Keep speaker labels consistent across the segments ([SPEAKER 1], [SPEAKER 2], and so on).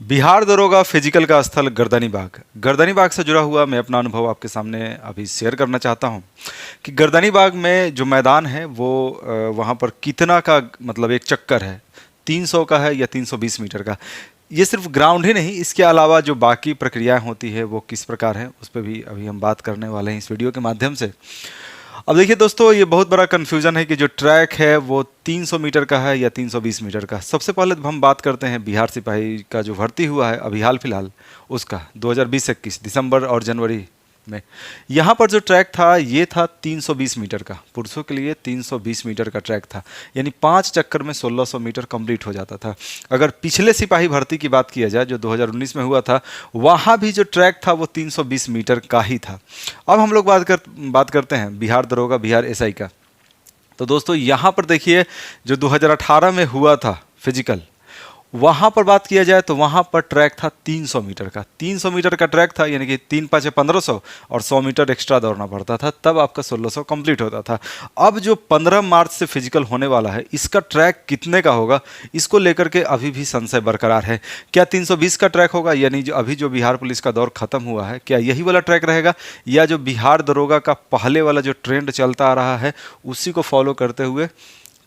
[SPEAKER 1] बिहार दरोगा फिजिकल का स्थल गर्दनी बाग। गर्दनी बाग से जुड़ा हुआ मैं अपना अनुभव आपके सामने अभी शेयर करना चाहता हूं कि गर्दनी बाग में जो मैदान है वो वहां पर कितना का मतलब एक चक्कर है, 300 का है या 320 मीटर का। ये सिर्फ ग्राउंड ही नहीं, इसके अलावा जो बाकी प्रक्रियाएं होती है वो किस प्रकार है उस पर भी अभी हम बात करने वाले हैं इस वीडियो के माध्यम से। अब देखिए दोस्तों, ये बहुत बड़ा कन्फ्यूजन है कि जो ट्रैक है वो 300 मीटर का है या 320 मीटर का। सबसे पहले तो हम बात करते हैं बिहार सिपाही का जो भर्ती हुआ है अभी हाल फिलहाल उसका 2020-21 दिसंबर और जनवरी में। यहाँ पर जो ट्रैक था ये था 320 मीटर का, पुरुषों के लिए 320 मीटर का ट्रैक था, यानी 5 चक्कर में 1600 मीटर कंप्लीट हो जाता था। अगर पिछले सिपाही भर्ती की बात किया जाए जो 2019 में हुआ था, वहाँ भी जो ट्रैक था वो 320 मीटर का ही था। अब हम लोग बात करते हैं बिहार दरोगा बिहार एसआई का। तो दोस्तों यहाँ पर देखिए, जो 2018 में हुआ था फिजिकल, वहाँ पर बात किया जाए तो वहाँ पर ट्रैक था 300 मीटर का। 300 मीटर का ट्रैक था, यानी कि 3×5 = 1500 और 100 मीटर एक्स्ट्रा दौड़ना पड़ता था, तब आपका 1600 कंप्लीट होता था। अब जो 15 मार्च से फिजिकल होने वाला है, इसका ट्रैक कितने का होगा, इसको लेकर के अभी भी संशय बरकरार है। क्या 320 का ट्रैक होगा, यानी जो अभी जो बिहार पुलिस का दौर खत्म हुआ है, क्या यही वाला ट्रैक रहेगा, या जो बिहार दरोगा का पहले वाला जो ट्रेंड चलता आ रहा है उसी को फॉलो करते हुए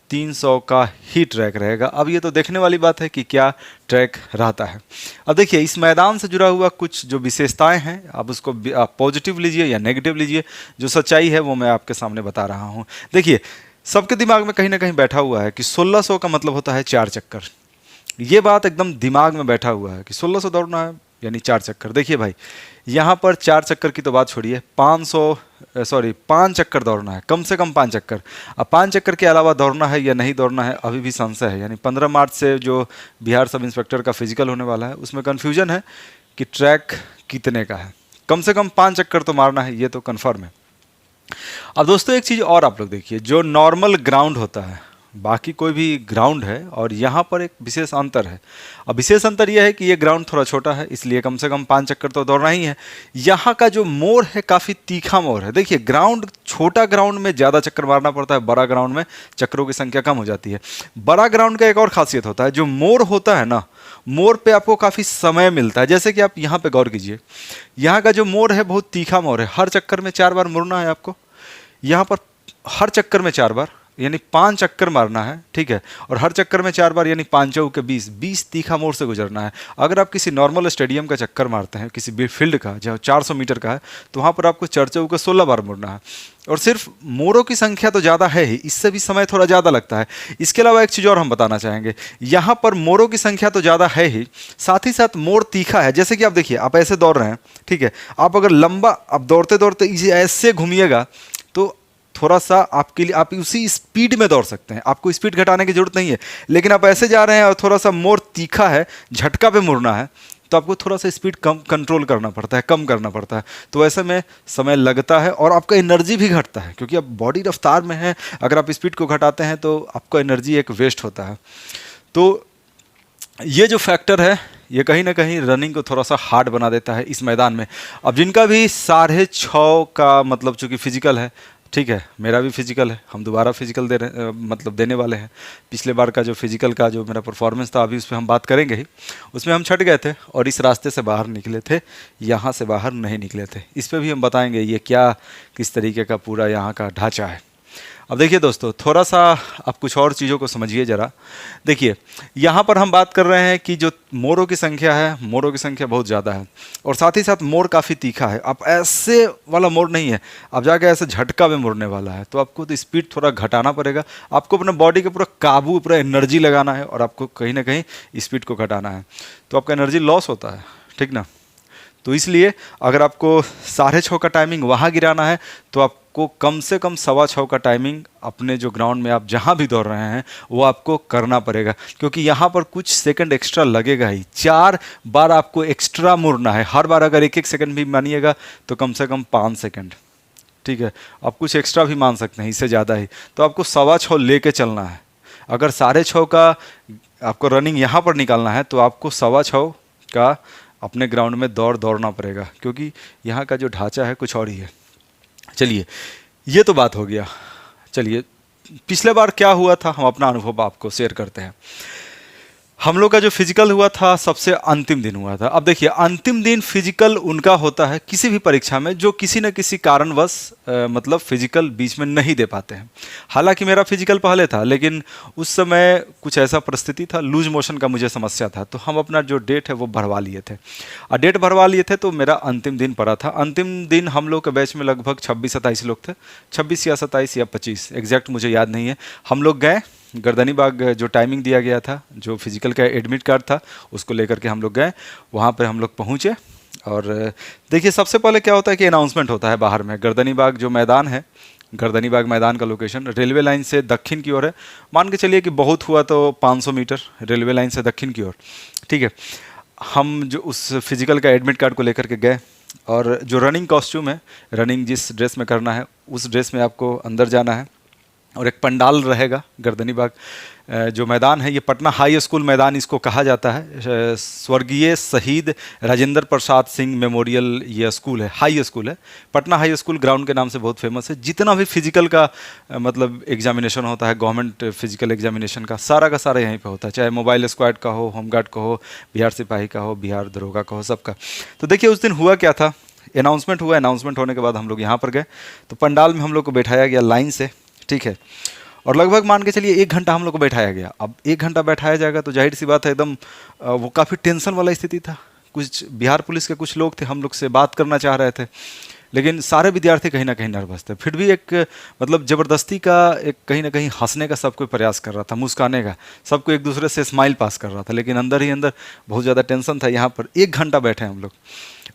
[SPEAKER 1] 300 का ही ट्रैक रहेगा। अब ये तो देखने वाली बात है कि क्या ट्रैक रहता है। अब देखिए, इस मैदान से जुड़ा हुआ कुछ जो विशेषताएं हैं, आप उसको आप पॉजिटिव लीजिए या नेगेटिव लीजिए, जो सच्चाई है वो मैं आपके सामने बता रहा हूँ। देखिए, सबके दिमाग में कहीं ना कहीं बैठा हुआ है कि 1600 का मतलब होता है 4 चक्कर। ये बात एकदम दिमाग में बैठा हुआ है कि 1600 दौड़ना है यानी 4 चक्कर। देखिए भाई, यहाँ पर 4 चक्कर की तो बात छोड़िए, 5 चक्कर दौड़ना है, कम से कम 5 चक्कर। अब 5 चक्कर के अलावा दौड़ना है या नहीं दौड़ना है अभी भी संशय है। यानी 15 मार्च से जो बिहार सब इंस्पेक्टर का फिजिकल होने वाला है उसमें कन्फ्यूजन है कि ट्रैक कितने का है। कम से कम 5 चक्कर तो मारना है, ये तो कन्फर्म है। अब दोस्तों एक चीज़ और आप लोग देखिए, जो नॉर्मल ग्राउंड होता है, बाकी कोई भी ग्राउंड है, और यहाँ पर एक विशेष अंतर है। अब विशेष अंतर यह है कि ये ग्राउंड थोड़ा छोटा है, इसलिए कम से कम 5 चक्कर तो दौड़ना ही है। यहाँ का जो मोड़ है काफ़ी तीखा मोड़ है। देखिए, ग्राउंड छोटा ग्राउंड में ज़्यादा चक्कर मारना पड़ता है, बड़ा ग्राउंड में चक्करों की संख्या कम हो जाती है। बड़ा ग्राउंड का एक और खासियत होता है, जो मोड़ होता है ना, मोड़ पे आपको काफ़ी समय मिलता है। जैसे कि आप यहाँ पे गौर कीजिए, यहाँ का जो मोड़ है बहुत तीखा मोड़ है, हर चक्कर में 4 बार मुड़ना है आपको। यहाँ पर हर चक्कर में 4 बार यानी 5 चक्कर मारना है, ठीक है, और हर चक्कर में 4 बार यानी 5×4 = 20 तीखा मोड़ से गुजरना है। अगर आप किसी नॉर्मल स्टेडियम का चक्कर मारते हैं, किसी फील्ड का जहाँ 400 मीटर का है, तो वहाँ पर आपको 4×4 = 16 बार मुड़ना है। और सिर्फ मोड़ों की संख्या तो ज़्यादा है ही, इससे भी समय थोड़ा ज़्यादा लगता है। इसके अलावा एक चीज़ और हम बताना चाहेंगे, यहाँ पर मोड़ों की संख्या तो ज़्यादा है ही, साथ ही साथ मोड़ तीखा है। जैसे कि आप देखिए, आप ऐसे दौड़ रहे हैं, ठीक है, आप अगर लंबा आप दौड़ते दौड़ते इसे ऐसे घूमिएगा तो थोड़ा सा आपके लिए आप उसी स्पीड में दौड़ सकते हैं, आपको स्पीड घटाने की जरूरत नहीं है। लेकिन आप ऐसे जा रहे हैं और थोड़ा सा मोड़ तीखा है, झटका पे मुड़ना है, तो आपको थोड़ा सा स्पीड कम कंट्रोल करना पड़ता है, कम करना पड़ता है। तो ऐसे में समय लगता है और आपका एनर्जी भी घटता है, क्योंकि अब बॉडी रफ्तार में है, अगर आप स्पीड को घटाते हैं तो आपका एनर्जी एक वेस्ट होता है। तो ये जो फैक्टर है ये कहीं ना कहीं रनिंग को थोड़ा सा हार्ड बना देता है इस मैदान में। अब जिनका भी 6.5 का मतलब चूँकि फिजिकल है, ठीक है, मेरा भी फिजिकल है, हम दोबारा फिजिकल मतलब देने वाले हैं। पिछले बार का जो फिजिकल का जो मेरा परफॉर्मेंस था अभी उस पर हम बात करेंगे ही, उसमें हम छट गए थे और इस रास्ते से बाहर निकले थे, यहाँ से बाहर नहीं निकले थे। इस पर भी हम बताएंगे ये क्या किस तरीके का पूरा यहाँ का ढांचा है। अब देखिए दोस्तों, थोड़ा सा आप कुछ और चीज़ों को समझिए ज़रा। देखिए, यहाँ पर हम बात कर रहे हैं कि जो मोड़ों की संख्या है, मोड़ों की संख्या बहुत ज़्यादा है, और साथ ही साथ मोड़ काफ़ी तीखा है। आप ऐसे वाला मोड़ नहीं है, आप जाके ऐसे झटका में मुड़ने वाला है, तो आपको तो स्पीड थोड़ा घटाना पड़ेगा। आपको अपने बॉडी के पूरा काबू, पूरा एनर्जी लगाना है, और आपको कहीं ना कहीं स्पीड को घटाना है, तो आपका एनर्जी लॉस होता है, ठीक ना। तो इसलिए अगर आपको 6:30 का टाइमिंग वहाँ गिराना है, तो आपको कम से कम 6:15 का टाइमिंग अपने जो ग्राउंड में आप जहाँ भी दौड़ रहे हैं वो आपको करना पड़ेगा, क्योंकि यहाँ पर कुछ सेकंड एक्स्ट्रा लगेगा ही। 4 बार आपको एक्स्ट्रा मुड़ना है, हर बार अगर 1-1 सेकंड भी मानिएगा तो कम से कम 5 सेकंड, ठीक है। आप कुछ एक्स्ट्रा भी मान सकते हैं, इससे ज़्यादा ही, तो आपको 6:15 लेके चलना है। अगर 6:30 का आपको रनिंग यहाँ पर निकालना है तो आपको 6:15 का अपने ग्राउंड में दौड़ना पड़ेगा, क्योंकि यहाँ का जो ढांचा है कुछ और ही है। चलिए, ये तो बात हो गया। चलिए, पिछले बार क्या हुआ था हम अपना अनुभव आपको शेयर करते हैं। हम लोग का जो फिजिकल हुआ था सबसे अंतिम दिन हुआ था। अब देखिए, अंतिम दिन फिजिकल उनका होता है किसी भी परीक्षा में जो किसी न किसी कारणवश मतलब फिजिकल बीच में नहीं दे पाते हैं। हालांकि मेरा फिजिकल पहले था, लेकिन उस समय कुछ ऐसा परिस्थिति था, लूज मोशन का मुझे समस्या था, तो हम अपना जो डेट है वो बढ़वा लिए थे। और डेट बढ़वा लिए थे तो मेरा अंतिम दिन पड़ा था। अंतिम दिन हम लोग के बैच में लगभग 26-27 लोग थे, 26 या 27 या 25, एग्जैक्ट मुझे याद नहीं है। हम लोग गए गर्दनी बाग, जो टाइमिंग दिया गया था, जो फिजिकल का एडमिट कार्ड था, उसको लेकर के हम लोग गए। वहाँ पर हम लोग पहुँचे और देखिए, सबसे पहले क्या होता है कि अनाउंसमेंट होता है बाहर में। गर्दनी बाग जो मैदान है, गर्दनी बाग मैदान का लोकेशन रेलवे लाइन से दक्षिण की ओर है। मान के चलिए कि बहुत हुआ तो 500 मीटर रेलवे लाइन से दक्षिण की ओर, ठीक है। हम जो उस फिजिकल का एडमिट कार्ड को लेकर के गए, और जो रनिंग कॉस्ट्यूम है, रनिंग जिस ड्रेस में करना है उस ड्रेस में आपको अंदर जाना है। और एक पंडाल रहेगा गर्दनी बाग। जो मैदान है, ये पटना हाई स्कूल मैदान इसको कहा जाता है। स्वर्गीय शहीद राजेंद्र प्रसाद सिंह मेमोरियल ये स्कूल है, हाई स्कूल है। पटना हाई स्कूल ग्राउंड के नाम से बहुत फेमस है। जितना भी फिजिकल का मतलब एग्जामिनेशन होता है, गवर्नमेंट फिजिकल एग्जामिनेशन का सारा यहीं पे होता है, चाहे मोबाइल स्क्वाड का हो, होमगार्ड का हो, बिहार सिपाही का हो, बिहार दरोगा का हो, सबका। तो देखिए, उस दिन हुआ क्या था, अनाउंसमेंट हुआ। अनाउंसमेंट होने के बाद हम लोग यहाँ पर गए, तो पंडाल में हम लोग को बैठाया गया लाइन से, ठीक है। और लगभग मान के चलिए 1 घंटा हम लोग को बैठाया गया। अब 1 घंटा बैठाया जाएगा तो जाहिर सी बात है, एकदम वो काफ़ी टेंशन वाला स्थिति था। कुछ बिहार पुलिस के कुछ लोग थे, हम लोग से बात करना चाह रहे थे, लेकिन सारे विद्यार्थी कहीं ना कहीं नर्वस थे। फिर भी एक मतलब ज़बरदस्ती का एक कहीं ना कहीं हंसने का सब कोई प्रयास कर रहा था, मुस्काने का, सबको एक दूसरे से स्माइल पास कर रहा था, लेकिन अंदर ही अंदर बहुत ज़्यादा टेंशन था। यहाँ पर 1 घंटा बैठे हम लोग,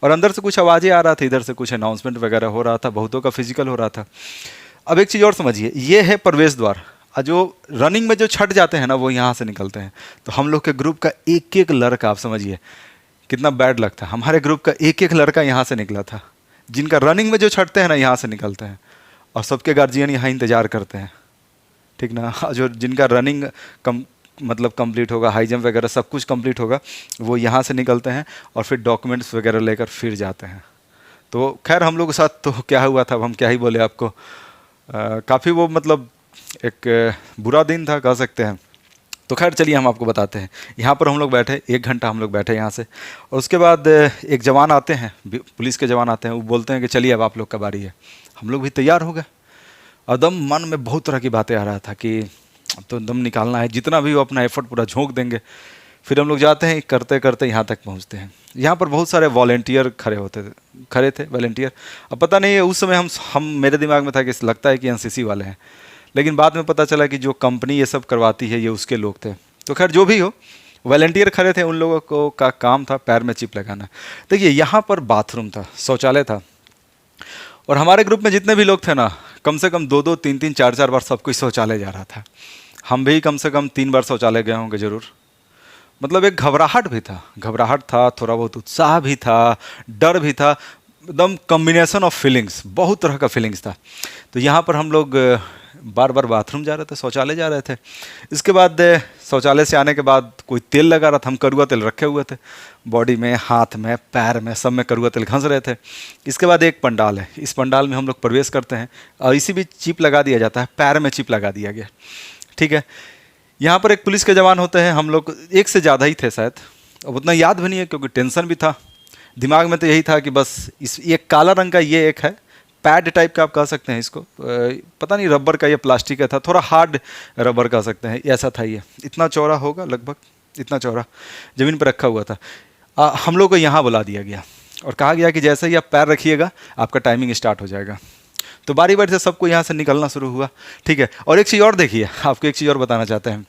[SPEAKER 1] और अंदर से कुछ आवाज़ें आ रहा था, इधर से कुछ अनाउंसमेंट वगैरह हो रहा था, बहुतों का फिजिकल हो रहा था। अब एक चीज़ और समझिए, ये है प्रवेश द्वार। जो रनिंग में जो छट जाते हैं ना, वो यहाँ से निकलते हैं। तो हम लोग के ग्रुप का एक एक लड़का, आप समझिए कितना बैड लक था, हमारे ग्रुप का एक एक लड़का यहाँ से निकला था। जिनका रनिंग में जो छटते हैं ना, यहाँ से निकलते हैं, और सबके गार्जियन यहाँ इंतजार करते हैं, ठीक ना। जो जिनका रनिंग मतलब कंप्लीट होगा, हाई जंप वगैरह सब कुछ कंप्लीट होगा, वो यहाँ से निकलते हैं और फिर डॉक्यूमेंट्स वगैरह लेकर फिर जाते हैं। तो खैर, हम लोग के साथ तो क्या हुआ था, हम क्या ही बोले आपको। काफ़ी वो मतलब एक बुरा दिन था, कह सकते हैं। तो खैर चलिए, हम आपको बताते हैं। यहाँ पर हम लोग बैठे, 1 घंटा हम लोग बैठे यहाँ से, और उसके बाद एक जवान आते हैं, पुलिस के जवान आते हैं, वो बोलते हैं कि चलिए अब आप लोग का बारी है। हम लोग भी तैयार हो गए, एकदम मन में बहुत तरह की बातें आ रहा था कि तो दम निकालना है, जितना भी वो अपना एफर्ट पूरा झोंक देंगे। फिर हम लोग जाते हैं, करते करते यहाँ तक पहुँचते हैं। यहाँ पर बहुत सारे वॉलेंटियर खड़े थे वॉलेंटियर। अब पता नहीं है, उस समय हम मेरे दिमाग में था कि लगता है कि एनसीसी वाले हैं, लेकिन बाद में पता चला कि जो कंपनी ये सब करवाती है ये उसके लोग थे। तो खैर जो भी हो, वॉलेंटियर खड़े थे, उन लोगों को का काम था पैर में चिप लगाना। देखिए, यहाँ पर बाथरूम था, शौचालय था, और हमारे ग्रुप में जितने भी लोग थे ना, कम से कम 2-2, 3-3, 4-4 बार सब कोई शौचालय जा रहा था। हम भी कम से कम 3 बार शौचालय गए होंगे ज़रूर। मतलब एक घबराहट भी था, थोड़ा बहुत उत्साह भी था, डर भी था, एकदम कॉम्बिनेशन ऑफ फीलिंग्स, बहुत तरह का फीलिंग्स था। तो यहाँ पर हम लोग बार बार बाथरूम जा रहे थे, शौचालय जा रहे थे। इसके बाद शौचालय से आने के बाद कोई तेल लगा रहा था, हम कड़वा तेल रखे हुए थे बॉडी में, हाथ में, पैर में, सब में कड़वा तेल घंस रहे थे। इसके बाद एक पंडाल है, इस पंडाल में हम लोग प्रवेश करते हैं, और इसी भी चिप लगा दिया जाता है, पैर में चिप लगा दिया गया, ठीक है। यहाँ पर एक पुलिस के जवान होते हैं, हम लोग एक से ज़्यादा ही थे शायद, अब उतना याद भी नहीं है क्योंकि टेंशन भी था। दिमाग में तो यही था कि बस इस एक काला रंग का ये एक है, पैड टाइप का आप कह सकते हैं इसको, पता नहीं रबर का या प्लास्टिक का था, थोड़ा हार्ड रबर कह सकते हैं, ऐसा था। ये इतना चौड़ा होगा, लगभग इतना चौड़ा, ज़मीन पर रखा हुआ था। हम लोग को यहाँ बुला दिया गया और कहा गया कि जैसे ही आप पैर रखिएगा आपका टाइमिंग स्टार्ट हो जाएगा। तो बारी बारी से सबको यहाँ से निकलना शुरू हुआ, ठीक है। और एक चीज़ और देखिए, आपको एक चीज़ और बताना चाहते हैं।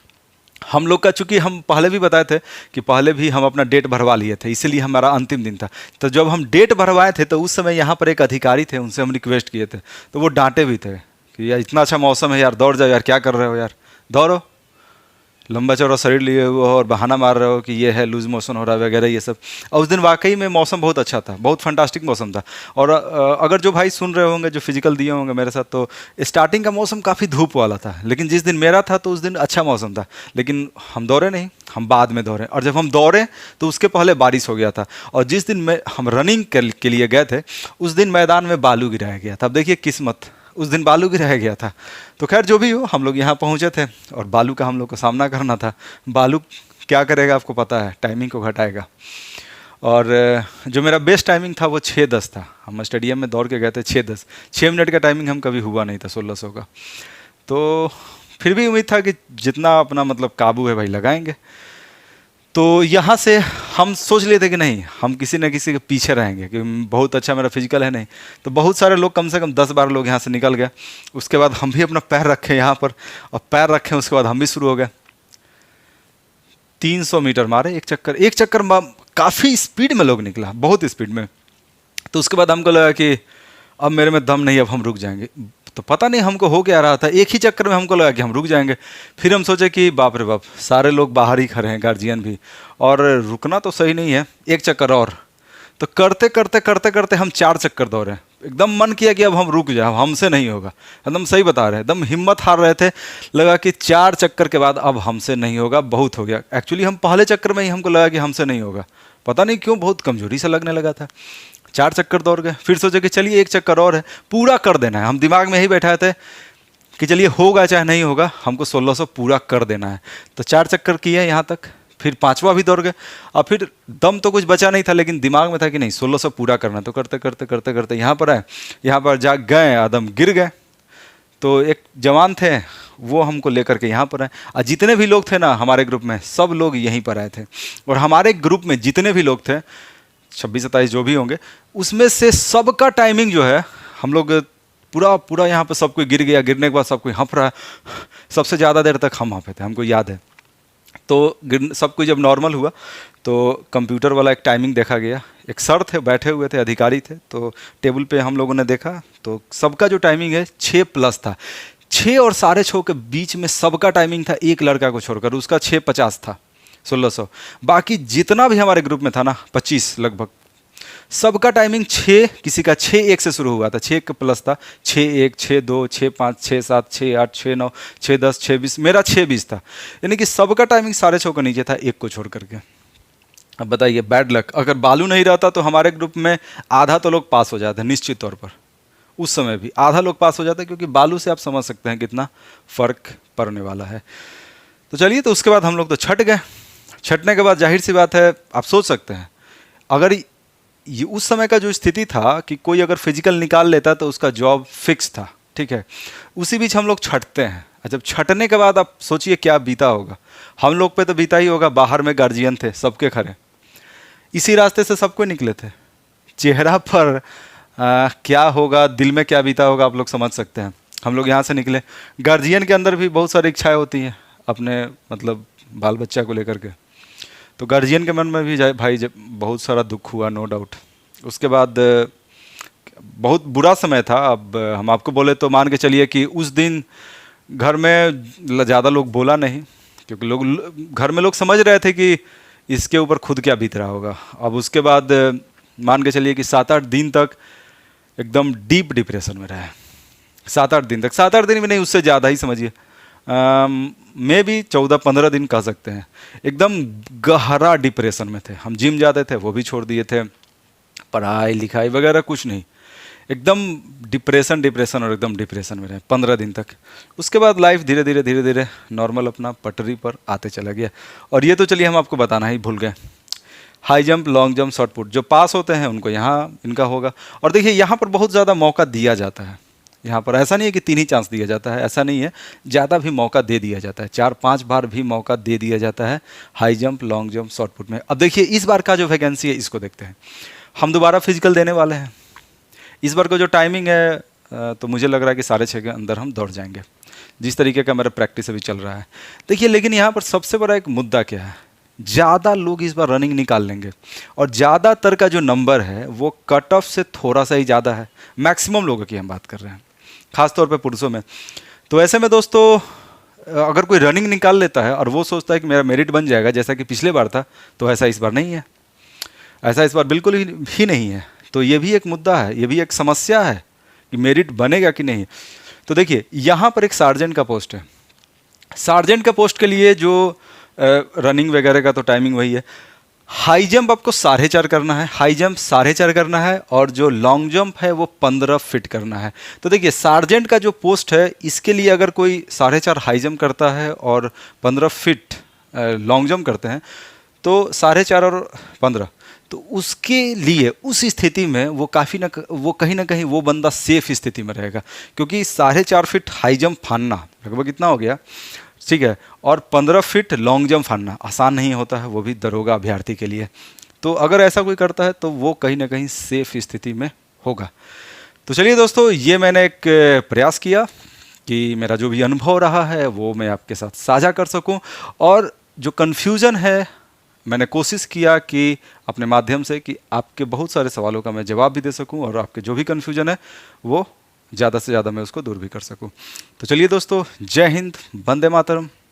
[SPEAKER 1] हम लोग का, चूँकि हम पहले भी बताए थे कि पहले भी हम अपना डेट भरवा लिए थे, इसीलिए हमारा अंतिम दिन था। तो जब हम डेट भरवाए थे तो उस समय यहाँ पर एक अधिकारी थे, उनसे हम रिक्वेस्ट किए थे, तो वो डांटे भी थे कि यार इतना अच्छा मौसम है यार, दौड़ जाओ यार, क्या कर रहे हो यार, दौड़ो, लंबा चौड़ा शरीर लिए हुए हो और बहाना मार रहे हो कि ये है लूज मोशन हो रहा है वगैरह ये सब। और उस दिन वाकई में मौसम बहुत अच्छा था, बहुत फंटास्टिक मौसम था। और अगर जो भाई सुन रहे होंगे, जो फिजिकल दिए होंगे मेरे साथ, तो स्टार्टिंग का मौसम काफ़ी धूप वाला था, लेकिन जिस दिन मेरा था तो उस दिन अच्छा मौसम था। लेकिन हम दौड़े नहीं, हम बाद में दौड़े, और जब हम दौड़े तो उसके पहले बारिश हो गया था। और जिस दिन हम रनिंग के लिए गए थे, उस दिन मैदान में बालू गिराया गया था। अब देखिए किस्मत, उस दिन बालू गिराया गया था। तो खैर जो भी हो, हम लोग यहाँ पहुँचे थे और बालू का हम लोग को सामना करना था। बालू क्या करेगा आपको पता है, टाइमिंग को घटाएगा। और जो मेरा बेस्ट टाइमिंग था वो 6:10 था। हम स्टेडियम में दौड़ के गए थे 6:10, 6 मिनट का टाइमिंग हम कभी हुआ नहीं था 1600 का। तो फिर भी उम्मीद था कि जितना अपना मतलब काबू है भाई लगाएंगे। तो यहाँ से हम सोच लिए थे कि नहीं, हम किसी न किसी के पीछे रहेंगे कि बहुत अच्छा मेरा फिजिकल है नहीं। तो बहुत सारे लोग, कम से कम 10-12 लोग यहाँ से निकल गए। उसके बाद हम भी अपना पैर रखे यहाँ पर, और पैर रखे उसके बाद हम भी शुरू हो गए। 300 मीटर मारे एक चक्कर काफ़ी स्पीड में लोग निकला, बहुत स्पीड में। तो उसके बाद हमको लगा कि अब मेरे में दम नहीं, अब हम रुक जाएंगे। तो पता नहीं हमको हो क्या रहा था, एक ही चक्कर में हमको लगा कि हम रुक जाएंगे। फिर हम सोचे कि बाप रे बाप, सारे लोग बाहर ही खड़े हैं, गार्जियन भी, और रुकना तो सही नहीं है, एक चक्कर और। तो करते करते करते करते हम 4 चक्कर दौड़े। एकदम मन किया कि अब हम रुक जाए, हमसे नहीं होगा। एकदम सही बता रहे हैं, एकदम हिम्मत हार रहे थे। लगा कि 4 चक्कर के बाद अब हमसे नहीं होगा, बहुत हो गया। एक्चुअली हम पहले चक्कर में ही हमको लगा कि हमसे नहीं होगा, पता नहीं क्यों बहुत कमजोरी सा लगने लगा था। 4 चक्कर दौड़ गए। फिर सोचे कि चलिए एक चक्कर और है, पूरा कर देना है। हम दिमाग में ही बैठा थे कि चलिए होगा चाहे नहीं होगा, हमको 1600 पूरा कर देना है। तो 4 चक्कर किए यहाँ तक, फिर 5वां भी दौड़ गए। और फिर दम तो कुछ बचा नहीं था, लेकिन दिमाग में था कि नहीं 1600 पूरा करना। तो करते करते करते करते यहाँ पर आए, यहाँ पर जा गए, आदम गिर गए। तो एक जवान थे, वो हमको लेकर के यहाँ पर आए। और जितने भी लोग थे ना हमारे ग्रुप में, सब लोग यहीं पर आए थे। और हमारे ग्रुप में जितने भी लोग थे, 26-27 जो भी होंगे, उसमें से सबका टाइमिंग जो है, हम लोग पूरा पूरा यहाँ पर सब कोई गिर गया। गिरने के बाद सब कोई हंफ रहा है। सबसे ज़्यादा देर तक हम हंफे थे, हमको याद है। तो सब कोई जब नॉर्मल हुआ तो कंप्यूटर वाला एक टाइमिंग देखा गया। एक सर थे, बैठे हुए थे, अधिकारी थे। तो टेबल पे हम लोगों ने देखा तो सबका जो टाइमिंग है 6+ था। 6 और 6:30 के बीच में सबका टाइमिंग था, एक लड़का को छोड़कर, उसका 6:50 था 1600। बाकी जितना भी हमारे ग्रुप में था ना, 25 लगभग, सबका टाइमिंग 6, किसी का 6:1 से शुरू हुआ था, 6 प्लस था, 6:1, 6:2, 6:5, 6:7, 6:8, 6:9, 6:10, 6:20, मेरा 6:20 था। यानी कि सबका टाइमिंग 6:30 का नीचे था, एक को छोड़ करके। अब बताइए, बैड लक, अगर बालू नहीं रहता तो हमारे ग्रुप में आधा तो लोग पास हो जाते हैं निश्चित तौर पर। उस समय भी आधा लोग पास हो जाते हैं, क्योंकि बालू से आप समझ सकते हैं कितना फर्क पड़ने वाला है। तो चलिए, तो उसके बाद हम लोग तो छट गए। छटने के बाद जाहिर सी बात है, आप सोच सकते हैं, अगर ये उस समय का जो स्थिति था कि कोई अगर फिजिकल निकाल लेता तो उसका जॉब फिक्स था, ठीक है। उसी बीच हम लोग छटते हैं। जब छटने के बाद आप सोचिए क्या बीता होगा। हम लोग पे तो बीता ही होगा, बाहर में गार्जियन थे सबके खड़े, इसी रास्ते से सबको निकले थे। चेहरा पर क्या होगा, दिल में क्या बीता होगा, आप लोग समझ सकते हैं। हम लोग यहाँ से निकले, गार्जियन के अंदर भी बहुत सारी इच्छाएं होती हैं अपने मतलब बाल बच्चा को लेकर के। तो गार्जियन के मन में भी भाई जब बहुत सारा दुख हुआ, नो डाउट। उसके बाद बहुत बुरा समय था। अब हम आपको बोले तो मान के चलिए कि उस दिन घर में ज़्यादा लोग बोला नहीं, क्योंकि लोग घर में लोग समझ रहे थे कि इसके ऊपर खुद क्या बीत रहा होगा। अब उसके बाद मान के चलिए कि 7-8 दिन तक एकदम डीप डिप्रेशन में रहे। 7-8 दिन तक, 7-8 दिन भी नहीं, उससे ज़्यादा ही समझिए, मे भी 14-15 दिन कह सकते हैं। एकदम गहरा डिप्रेशन में थे। हम जिम जाते थे, वो भी छोड़ दिए थे, पढ़ाई लिखाई वगैरह कुछ नहीं, एकदम डिप्रेशन और एकदम डिप्रेशन में रहे 15 दिन तक। उसके बाद लाइफ धीरे धीरे नॉर्मल अपना पटरी पर आते चला गया। और ये तो चलिए हम आपको बताना ही भूल गए, high jump, long jump, short put, जो पास होते हैं उनको यहाँ इनका होगा। और देखिए यहाँ पर बहुत ज़्यादा मौका दिया जाता है। यहाँ पर ऐसा नहीं है कि 3 ही चांस दिया जाता है, ऐसा नहीं है, ज़्यादा भी मौका दे दिया जाता है, 4-5 बार भी मौका दे दिया जाता है high jump, long jump, short put में। अब देखिए इस बार का जो वैकेंसी है इसको देखते हैं। हम दोबारा फिजिकल देने वाले हैं। इस बार का जो टाइमिंग है तो मुझे लग रहा है कि 6:30 के अंदर हम दौड़ जाएंगे, जिस तरीके का मेरा प्रैक्टिस अभी चल रहा है। देखिए लेकिन यहाँ पर सबसे बड़ा एक मुद्दा क्या है, ज़्यादा लोग इस बार रनिंग निकाल लेंगे, और ज़्यादातर का जो नंबर है वो कट ऑफ से थोड़ा सा ही ज़्यादा है। मैक्सिमम लोगों की हम बात कर रहे हैं, खासतौर पे पुरुषों में। तो ऐसे में दोस्तों, अगर कोई रनिंग निकाल लेता है और वो सोचता है कि मेरा मेरिट बन जाएगा जैसा कि पिछले बार था, तो ऐसा इस बार नहीं है। ऐसा इस बार बिल्कुल ही नहीं है। तो ये भी एक मुद्दा है, ये भी एक समस्या है कि मेरिट बनेगा कि नहीं। तो देखिए यहाँ पर एक सार्जेंट का पोस्ट है। सार्जेंट का पोस्ट के लिए जो रनिंग वगैरह का तो टाइमिंग वही है। हाई जंप आपको 4.5 करना है, हाई जंप 4.5 करना है, और जो लॉन्ग जंप है वो 15 फीट करना है। तो देखिए सार्जेंट का जो पोस्ट है इसके लिए अगर कोई 4.5 हाई जंप करता है और 15 फीट लॉन्ग जंप करते हैं तो 4.5 और 15, तो उसके लिए उस स्थिति में वो वो कहीं ना कहीं वो बंदा सेफ स्थिति में रहेगा, क्योंकि 4.5 फीट हाई जंप फानना लगभग इतना हो गया, ठीक है, और 15 फीट लॉन्ग जंप फानना आसान नहीं होता है, वो भी दरोगा अभ्यर्थी के लिए। तो अगर ऐसा कोई करता है तो वो कहीं ना कहीं सेफ स्थिति में होगा। तो चलिए दोस्तों, ये मैंने एक प्रयास किया कि मेरा जो भी अनुभव रहा है वो मैं आपके साथ साझा कर सकूं, और जो कन्फ्यूज़न है मैंने कोशिश किया कि अपने माध्यम से कि आपके बहुत सारे सवालों का मैं जवाब भी दे सकूं, और आपके जो भी कन्फ्यूज़न है वो ज़्यादा से ज़्यादा मैं उसको दूर भी कर सकूं। तो चलिए दोस्तों, जय हिंद, वंदे मातरम।